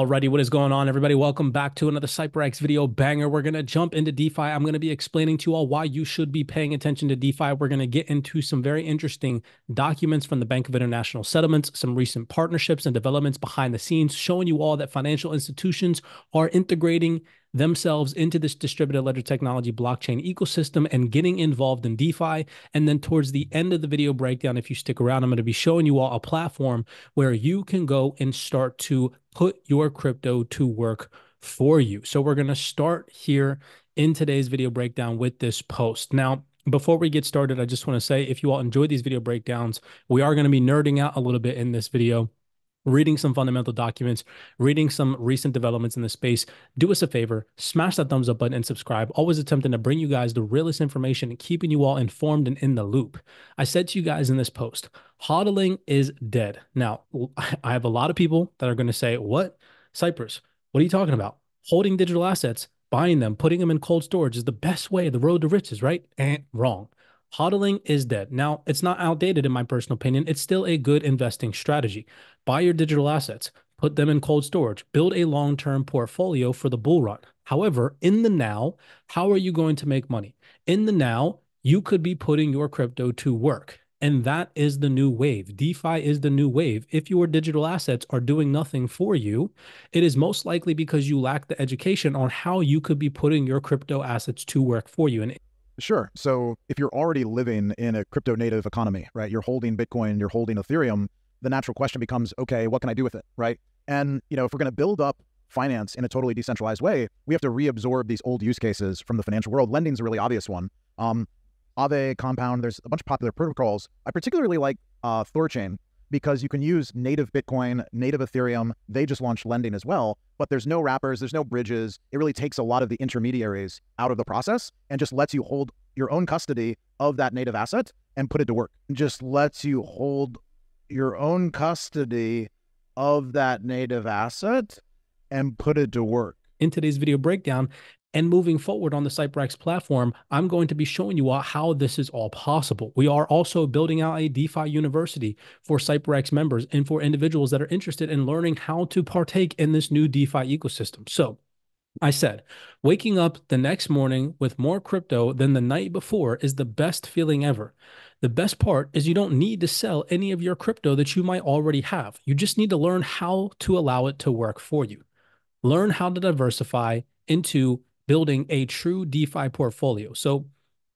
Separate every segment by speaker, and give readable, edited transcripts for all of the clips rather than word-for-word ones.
Speaker 1: Alrighty, what is going on, everybody? Welcome back to another CYPRX video banger. We're going to jump into DeFi. I'm going to be explaining to you all why you should be paying attention to DeFi. We're going to get into some very interesting documents from the Bank of International Settlements, some recent partnerships and developments behind the scenes, showing you all that financial institutions are integrating themselves into this distributed ledger technology blockchain ecosystem and getting involved in DeFi. And then towards the end of the video breakdown, if you stick around, I'm going to be showing you all a platform where you can go and start to put your crypto to work for you. So we're going to start here in today's video breakdown with this post. Now, before we get started, I just want to say, if you all enjoy these video breakdowns, we are going to be nerding out a little bit in this video, reading some fundamental documents, reading some recent developments in the space. Do us a favor, smash that thumbs up button and subscribe. Always attempting to bring you guys the realest information and keeping you all informed and in the loop. I said to you guys in this post, hodling is dead. Now, I have a lot of people that are going to say, what? Cypress, what are you talking about? Holding digital assets, buying them, putting them in cold storage is the best way, the road to riches, right? Wrong. Hodling is dead. Now, it's not outdated in my personal opinion. It's still a good investing strategy. Buy your digital assets, put them in cold storage, build a long-term portfolio for the bull run. However, in the now, how are you going to make money? In the now, you could be putting your crypto to work. And that is the new wave. DeFi is the new wave. If your digital assets are doing nothing for you, it is most likely because you lack the education on how you could be putting your crypto assets to work for you. And
Speaker 2: sure. So if you're already living in a crypto native economy, right, you're holding Bitcoin, you're holding Ethereum, the natural question becomes, okay, what can I do with it, right? And, if we're going to build up finance in a totally decentralized way, we have to reabsorb these old use cases from the financial world. Lending is a really obvious one. Aave, Compound, there's a bunch of popular protocols. I particularly like THORChain because you can use native Bitcoin, native Ethereum. They just launched lending as well, but there's no wrappers, there's no bridges. It really takes a lot of the intermediaries out of the process and just lets you hold your own custody of that native asset and put it to work. Just lets you hold your own custody of that native asset and put it to work.
Speaker 1: In today's video breakdown, and moving forward on the CYPRX platform, I'm going to be showing you all how this is all possible. We are also building out a DeFi university for CYPRX members and for individuals that are interested in learning how to partake in this new DeFi ecosystem. So I said, waking up the next morning with more crypto than the night before is the best feeling ever. The best part is you don't need to sell any of your crypto that you might already have. You just need to learn how to allow it to work for you. Learn how to diversify into building a true DeFi portfolio. So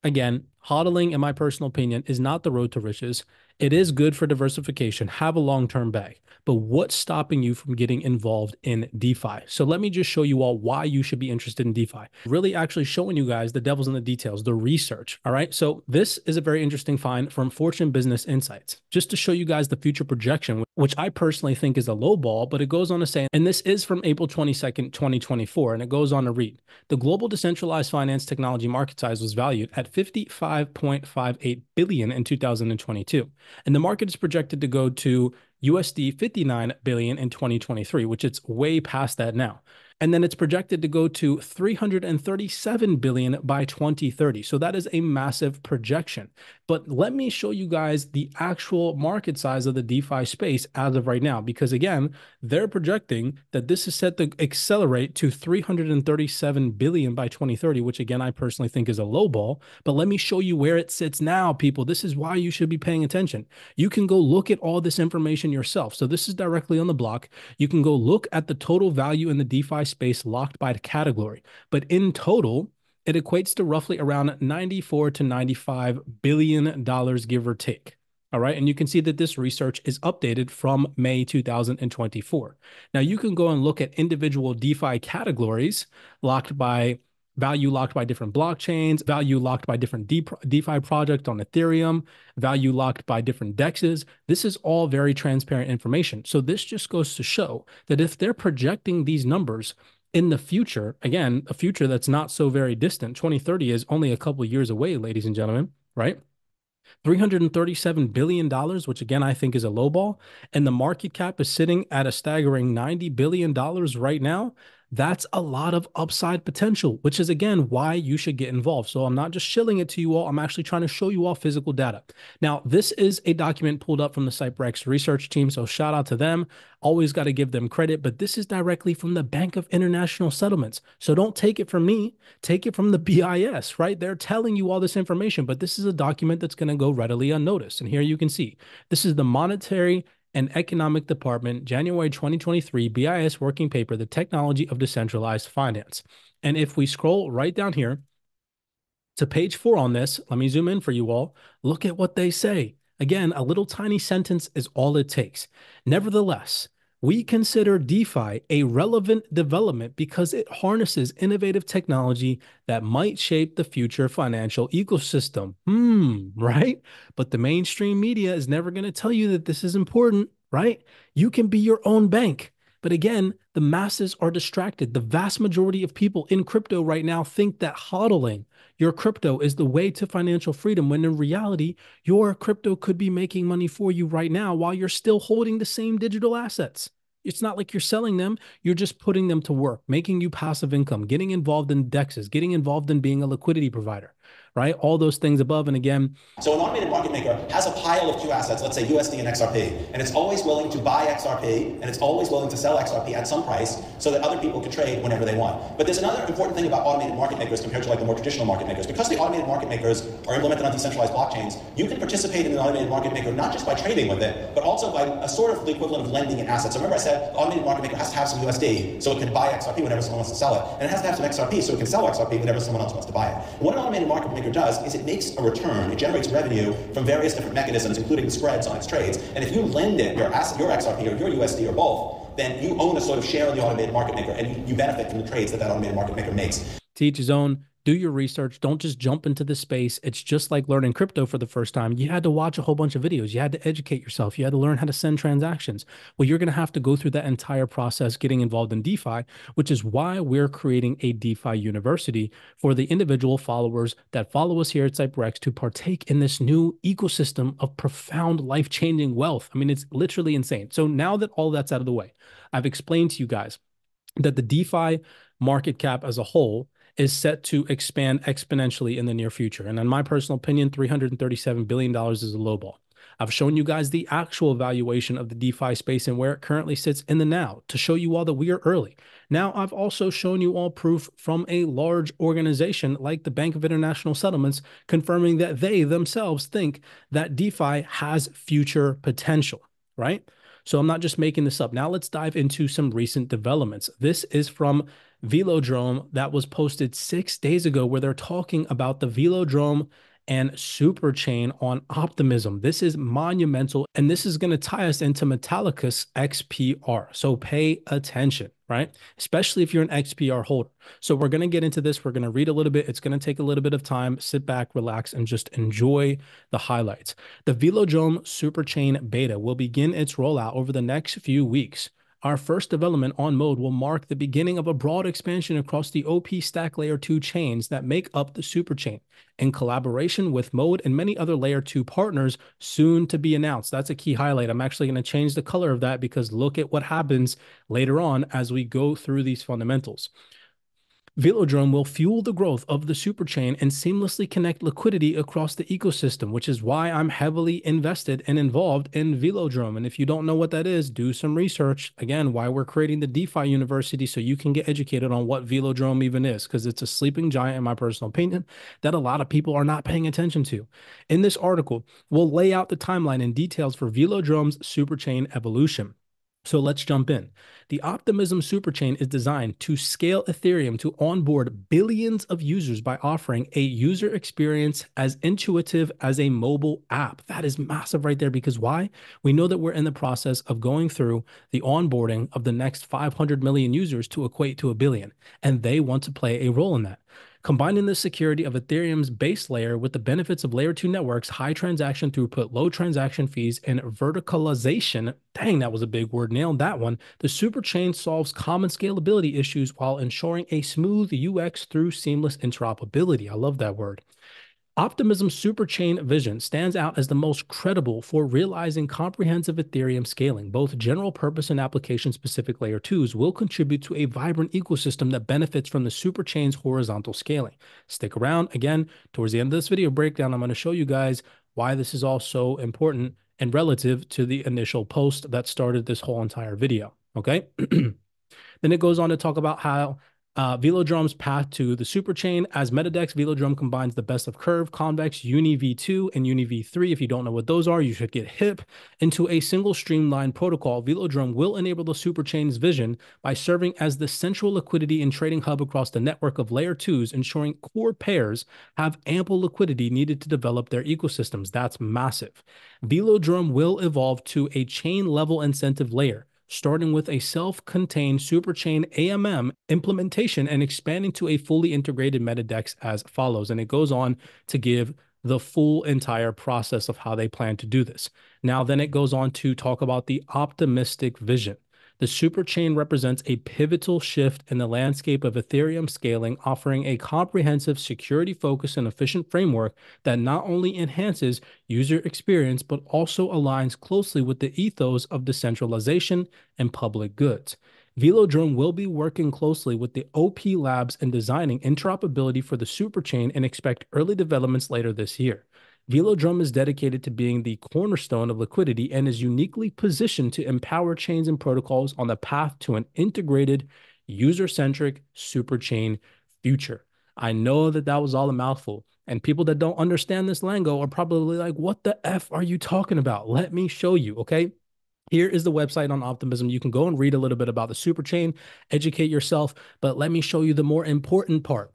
Speaker 1: again, hodling, in my personal opinion, is not the road to riches. It is good for diversification, have a long-term bag, but what's stopping you from getting involved in DeFi? So let me just show you all why you should be interested in DeFi. Really actually showing you guys the devil's in the details, the research, all right? So this is a very interesting find from Fortune Business Insights, just to show you guys the future projection, which I personally think is a low ball, but it goes on to say, and this is from April 22nd, 2024, and it goes on to read, the global decentralized finance technology market size was valued at $55.58 billion in 2022. And the market is projected to go to USD 59 billion in 2023, which it's way past that now. And then it's projected to go to 337 billion by 2030. So that is a massive projection. But let me show you guys the actual market size of the DeFi space as of right now, because again, they're projecting that this is set to accelerate to 337 billion by 2030, which again, I personally think is a low ball. But let me show you where it sits now, people. This is why you should be paying attention. You can go look at all this information yourself. So this is directly on the block. You can go look at the total value in the DeFi space locked by the category. But in total, it equates to roughly around 94 to 95 billion dollars, give or take. All right. And you can see that this research is updated from May 2024. Now you can go and look at individual DeFi categories locked by value, locked by different blockchains, value locked by different DeFi projects on Ethereum, value locked by different DEXs. This is all very transparent information. So this just goes to show that if they're projecting these numbers in the future, again, a future that's not so very distant, 2030 is only a couple of years away, ladies and gentlemen, right? $337 billion, which again, I think is a low ball, and the market cap is sitting at a staggering $90 billion right now. That's a lot of upside potential, which is again why you should get involved. So I'm not just shilling it to you all. I'm actually trying to show you all physical data. Now, this is a document pulled up from the CYPRX research team. So shout out to them. Always got to give them credit, but this is directly from the Bank of International Settlements. So don't take it from me, take it from the BIS, right? They're telling you all this information, but this is a document that's going to go readily unnoticed. And here you can see, this is the Monetary and Economic Department, January 2023, BIS working paper, The Technology of Decentralized Finance. And if we scroll right down here to page 4 on this, let me zoom in for you all. Look at what they say. Again, a little tiny sentence is all it takes. Nevertheless, we consider DeFi a relevant development because it harnesses innovative technology that might shape the future financial ecosystem. Right? But the mainstream media is never going to tell you that this is important, right? You can be your own bank. But again, the masses are distracted. The vast majority of people in crypto right now think that hodling your crypto is the way to financial freedom, when in reality, your crypto could be making money for you right now while you're still holding the same digital assets. It's not like you're selling them. You're just putting them to work, making you passive income, getting involved in DEXs, getting involved in being a liquidity provider, right? All those things above. And again,
Speaker 3: so an automated market maker has a pile of two assets, let's say USD and XRP, and it's always willing to buy XRP and it's always willing to sell XRP at some price so that other people can trade whenever they want. But there's another important thing about automated market makers compared to like the more traditional market makers. Because the automated market makers are implemented on decentralized blockchains, you can participate in an automated market maker not just by trading with it, but also by a sort of the equivalent of lending in assets. So remember I said the automated market maker has to have some USD so it can buy XRP whenever someone wants to sell it, and it has to have some XRP so it can sell XRP whenever someone else wants to buy it. And what an automated market maker does is it makes a return. It generates revenue from various different mechanisms, including spreads on its trades. And if you lend it your asset, your XRP or your USD or both, then you own a sort of share of the automated market maker, and you benefit from the trades that that automated market maker makes.
Speaker 1: To each his own. Do your research. Don't just jump into the space. It's just like learning crypto for the first time. You had to watch a whole bunch of videos. You had to educate yourself. You had to learn how to send transactions. Well, you're going to have to go through that entire process getting involved in DeFi, which is why we're creating a DeFi university for the individual followers that follow us here at CYPRX to partake in this new ecosystem of profound life-changing wealth. I mean, it's literally insane. So now that all that's out of the way, I've explained to you guys that the DeFi market cap as a whole is set to expand exponentially in the near future. And in my personal opinion, $337 billion is a low ball. I've shown you guys the actual valuation of the DeFi space and where it currently sits in the now to show you all that we are early. Now, I've also shown you all proof from a large organization like the Bank of International Settlements, confirming that they themselves think that DeFi has future potential, right? So I'm not just making this up. Now let's dive into some recent developments. This is from Velodrome that was posted 6 days ago, where they're talking about the Velodrome and SUPERCHAIN on optimism. This is monumental, and this is going to tie us into METALLICUS XPR. So pay attention, right? Especially if you're an XPR holder. So we're going to get into this. We're going to read a little bit. It's going to take a little bit of time. Sit back, relax, and just enjoy the highlights. The Velodrome SUPERCHAIN beta will begin its rollout over the next few weeks. Our first development on Mode will mark the beginning of a broad expansion across the OP Stack Layer 2 chains that make up the SUPERCHAIN, in collaboration with Mode and many other Layer 2 partners soon to be announced. That's a key highlight. I'm actually going to change the color of that because look at what happens later on as we go through these fundamentals. Velodrome will fuel the growth of the SUPERCHAIN and seamlessly connect liquidity across the ecosystem, which is why I'm heavily invested and involved in Velodrome. And if you don't know what that is, do some research. Again, why we're creating the DeFi University, so you can get educated on what Velodrome even is, because it's a sleeping giant, in my personal opinion, that a lot of people are not paying attention to. In this article, we'll lay out the timeline and details for Velodrome's SUPERCHAIN evolution. So let's jump in. The Optimism SUPERCHAIN is designed to scale Ethereum to onboard billions of users by offering a user experience as intuitive as a mobile app. That is massive right there, because why? We know that we're in the process of going through the onboarding of the next 500 million users to equate to a billion, and they want to play a role in that. Combining the security of Ethereum's base layer with the benefits of layer 2 networks, high transaction throughput, low transaction fees, and verticalization, dang, that was a big word, nailed that one, the SUPERCHAIN solves common scalability issues while ensuring a smooth UX through seamless interoperability. I love that word. Optimism's superchain vision stands out as the most credible for realizing comprehensive Ethereum scaling. Both general purpose and application-specific layer 2s will contribute to a vibrant ecosystem that benefits from the superchain's horizontal scaling. Stick around. Again, towards the end of this video breakdown, I'm going to show you guys why this is all so important and relative to the initial post that started this whole entire video. Okay. Then it goes on to talk about how Velodrum's path to the superchain. As MetaDex, Velodrum combines the best of Curve, Convex, Uni v2, and Uni v3. If you don't know what those are, you should get hip into a single streamlined protocol. Velodrum will enable the superchain's vision by serving as the central liquidity and trading hub across the network of layer 2s, ensuring core pairs have ample liquidity needed to develop their ecosystems. That's massive. Velodrum will evolve to a chain-level incentive layer, starting with a self-contained superchain AMM implementation and expanding to a fully integrated MetaDex as follows. And it goes on to give the full entire process of how they plan to do this. Now, then it goes on to talk about the optimistic vision. The superchain represents a pivotal shift in the landscape of Ethereum scaling, offering a comprehensive, security-focused, and efficient framework that not only enhances user experience, but also aligns closely with the ethos of decentralization and public goods. Velodrome will be working closely with the OP Labs and designing interoperability for the superchain and expect early developments later this year. Velodrome is dedicated to being the cornerstone of liquidity and is uniquely positioned to empower chains and protocols on the path to an integrated, user-centric superchain future. I know that that was all a mouthful, and people that don't understand this lingo are probably like, what the F are you talking about? Let me show you, okay? Here is the website on Optimism. You can go and read a little bit about the superchain, educate yourself, but let me show you the more important part,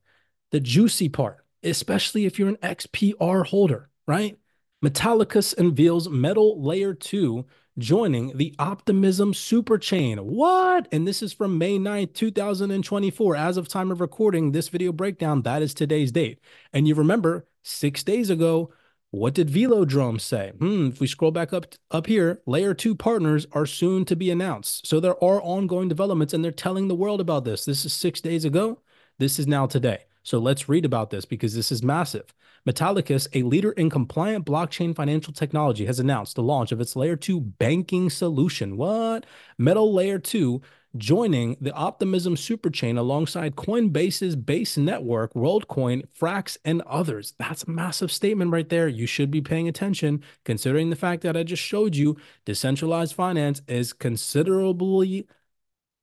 Speaker 1: the juicy part, especially if you're an XPR holder. Right? Metallicus unveils Metal Layer 2 joining the Optimism Superchain. What? And this is from May 9th, 2024. As of time of recording this video breakdown, that is today's date. And you remember 6 days ago, what did Velodrome say? If we scroll back up here, Layer 2 partners are soon to be announced. So there are ongoing developments and they're telling the world about this. This is 6 days ago. This is now today. So let's read about this because this is massive. Metallicus, a leader in compliant blockchain financial technology, has announced the launch of its Layer 2 banking solution. What? Metal Layer 2 joining the Optimism Superchain alongside Coinbase's base network, WorldCoin, Frax, and others. That's a massive statement right there. You should be paying attention considering the fact that I just showed you decentralized finance is considerably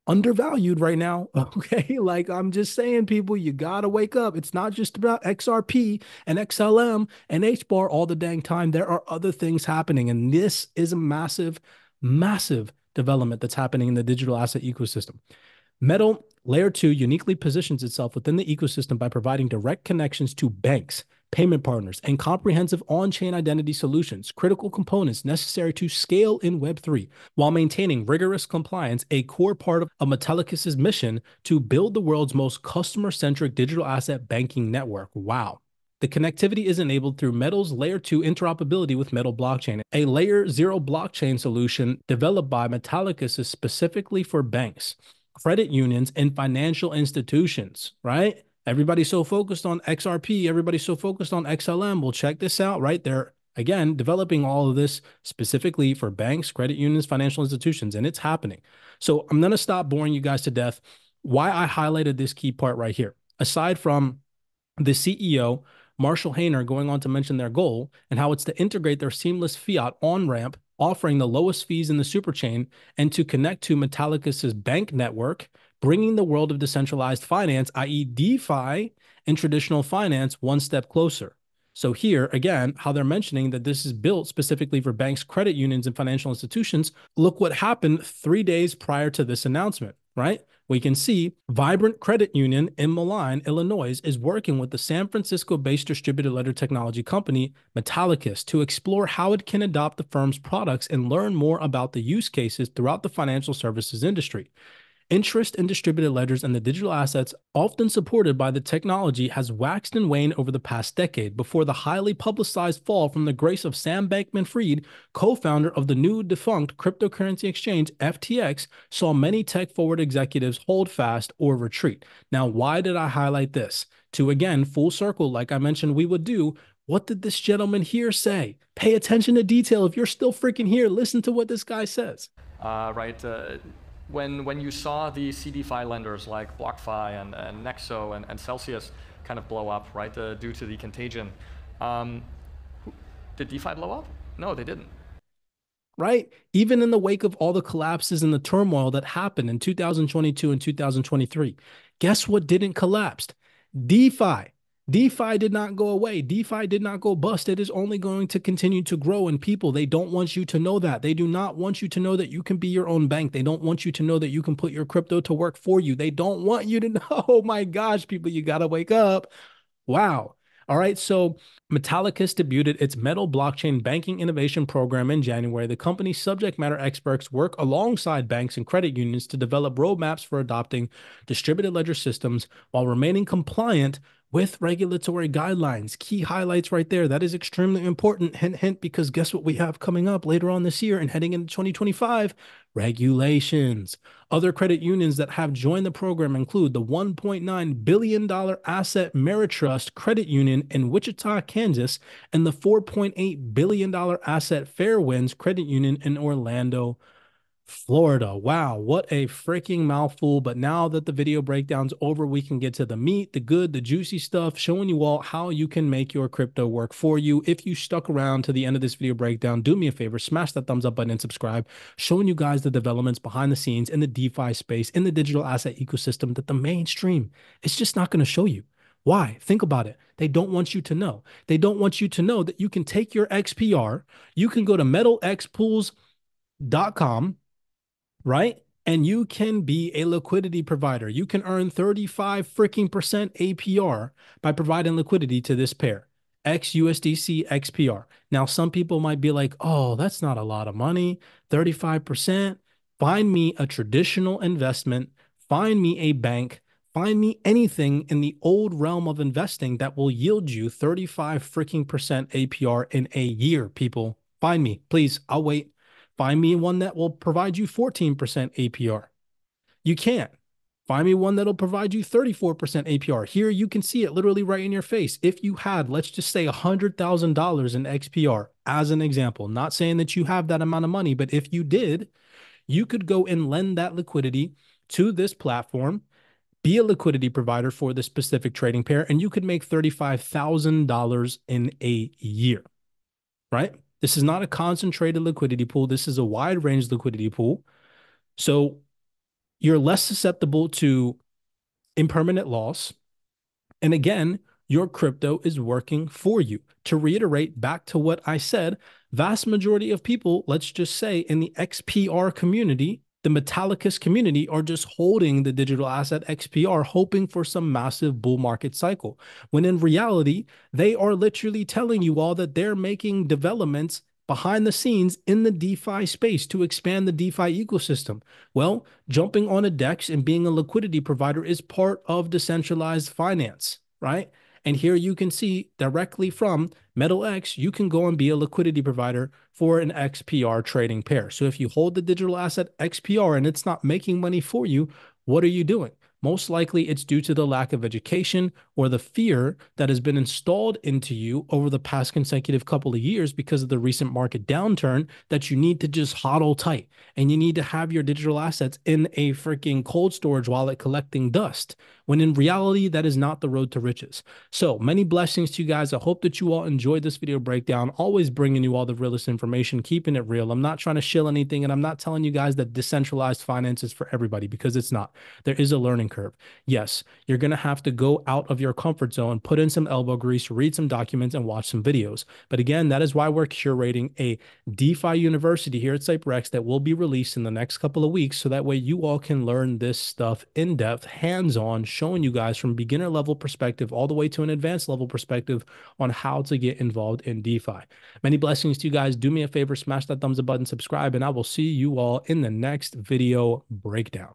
Speaker 1: undervalued right now. Okay. Like I'm just saying, people, you got to wake up. It's not just about XRP and XLM and HBAR all the dang time. There are other things happening. And this is a massive, massive development that's happening in the digital asset ecosystem. Metal Layer 2 uniquely positions itself within the ecosystem by providing direct connections to banks, payment partners, and comprehensive on-chain identity solutions, critical components necessary to scale in Web3, while maintaining rigorous compliance, a core part of Metallicus's mission to build the world's most customer-centric digital asset banking network. Wow. The connectivity is enabled through Metal's Layer 2 interoperability with Metal Blockchain, a Layer 0 blockchain solution developed by Metallicus specifically for banks, credit unions, and financial institutions, right? Everybody's so focused on XRP. Everybody's so focused on XLM. Well, check this out, right? They're, again, developing all of this specifically for banks, credit unions, financial institutions, and it's happening. So I'm going to stop boring you guys to death. Why I highlighted this key part right here, aside from the CEO, Marshall Hayner, going on to mention their goal and how it's to integrate their seamless fiat on-ramp, offering the lowest fees in the superchain, and to connect to Metallicus's bank network, bringing the world of decentralized finance, i.e. DeFi, and traditional finance one step closer. So here, again, how they're mentioning that this is built specifically for banks, credit unions, and financial institutions. Look what happened 3 days prior to this announcement, right? We can see Vibrant Credit Union in Milan, Illinois, is working with the San Francisco-based distributed ledger technology company Metallicus to explore how it can adopt the firm's products and learn more about the use cases throughout the financial services industry. Interest in distributed ledgers and the digital assets often supported by the technology has waxed and waned over the past decade before the highly publicized fall from the grace of Sam Bankman-Fried, co-founder of the new defunct cryptocurrency exchange FTX, saw many tech-forward executives hold fast or retreat. Now, why did I highlight this? To, again, full circle, like I mentioned we would do, What did this gentleman here say? Pay attention to detail. If you're still freaking here, listen to what this guy says.
Speaker 4: Right. When you saw the CDFI lenders like BlockFi and Nexo and Celsius kind of blow up, right, due to the contagion, did DeFi blow up? No, they didn't.
Speaker 1: Right? Even in the wake of all the collapses and the turmoil that happened in 2022 and 2023, guess what didn't collapse? DeFi. DeFi did not go away. DeFi did not go bust. It is only going to continue to grow. And people, they don't want you to know that. They do not want you to know that you can be your own bank. They don't want you to know that you can put your crypto to work for you. They don't want you to know. Oh my gosh, people, you got to wake up. Wow. All right. So Metallicus debuted its Metal blockchain banking innovation program in January. The company's subject matter experts work alongside banks and credit unions to develop roadmaps for adopting distributed ledger systems while remaining compliant with regulatory guidelines. Key highlights right there. That is extremely important. Hint, hint, because guess what we have coming up later on this year and heading into 2025? Regulations. Other credit unions that have joined the program include the $1.9 billion Asset Meritrust Credit Union in Wichita, Kansas, and the $4.8 billion Asset Fairwinds Credit Union in Orlando, Florida. Wow, what a freaking mouthful. But now that the video breakdown's over, we can get to the meat, the good, the juicy stuff, showing you all how you can make your crypto work for you. If you stuck around to the end of this video breakdown, do me a favor, smash that thumbs up button and subscribe, showing you guys the developments behind the scenes in the DeFi space, in the digital asset ecosystem that the mainstream is just not going to show you. Why? Think about it. They don't want you to know. They don't want you to know that you can take your XPR, you can go to metalxpools.com, right? And you can be a liquidity provider. You can earn 35 freaking percent APR by providing liquidity to this pair, XUSDC XPR. Now, some people might be like, oh, that's not a lot of money, 35%. Find me a traditional investment, find me a bank, find me anything in the old realm of investing that will yield you 35 freaking percent APR in a year, people. Find me, please. I'll wait. Find me one that will provide you 14% APR. You can't. Find me one that'll provide you 34% APR. Here, you can see it literally right in your face. If you had, let's just say $100,000 in XPR as an example, not saying that you have that amount of money, but if you did, you could go and lend that liquidity to this platform, be a liquidity provider for this specific trading pair, and you could make $35,000 in a year, right? This is not a concentrated liquidity pool. This is a wide range liquidity pool. So you're less susceptible to impermanent loss. And again, your crypto is working for you. To reiterate back to what I said, vast majority of people, let's just say in the XPR community, the Metallicus community, are just holding the digital asset XPR, hoping for some massive bull market cycle. When in reality, they are literally telling you all that they're making developments behind the scenes in the DeFi space to expand the DeFi ecosystem. Well, jumping on a DEX and being a liquidity provider is part of decentralized finance, right? And here you can see directly from MetalX, you can go and be a liquidity provider for an XPR trading pair. So if you hold the digital asset XPR and it's not making money for you, what are you doing? Most likely it's due to the lack of education or the fear that has been installed into you over the past consecutive couple of years because of the recent market downturn, that you need to just hodl tight and you need to have your digital assets in a freaking cold storage wallet collecting dust, when in reality, that is not the road to riches. So many blessings to you guys. I hope that you all enjoyed this video breakdown, always bringing you all the realest information, keeping it real. I'm not trying to shill anything, and I'm not telling you guys that decentralized finance is for everybody, because it's not. There is a learning curve. Yes, you're going to have to go out of your comfort zone, put in some elbow grease, read some documents, and watch some videos. But again, that is why we're curating a DeFi university here at CYPRX that will be released in the next couple of weeks, so that way you all can learn this stuff in depth, hands-on, showing you guys from beginner level perspective all the way to an advanced level perspective on how to get involved in DeFi. Many blessings to you guys. Do me a favor, smash that thumbs up button, subscribe, and I will see you all in the next video breakdown.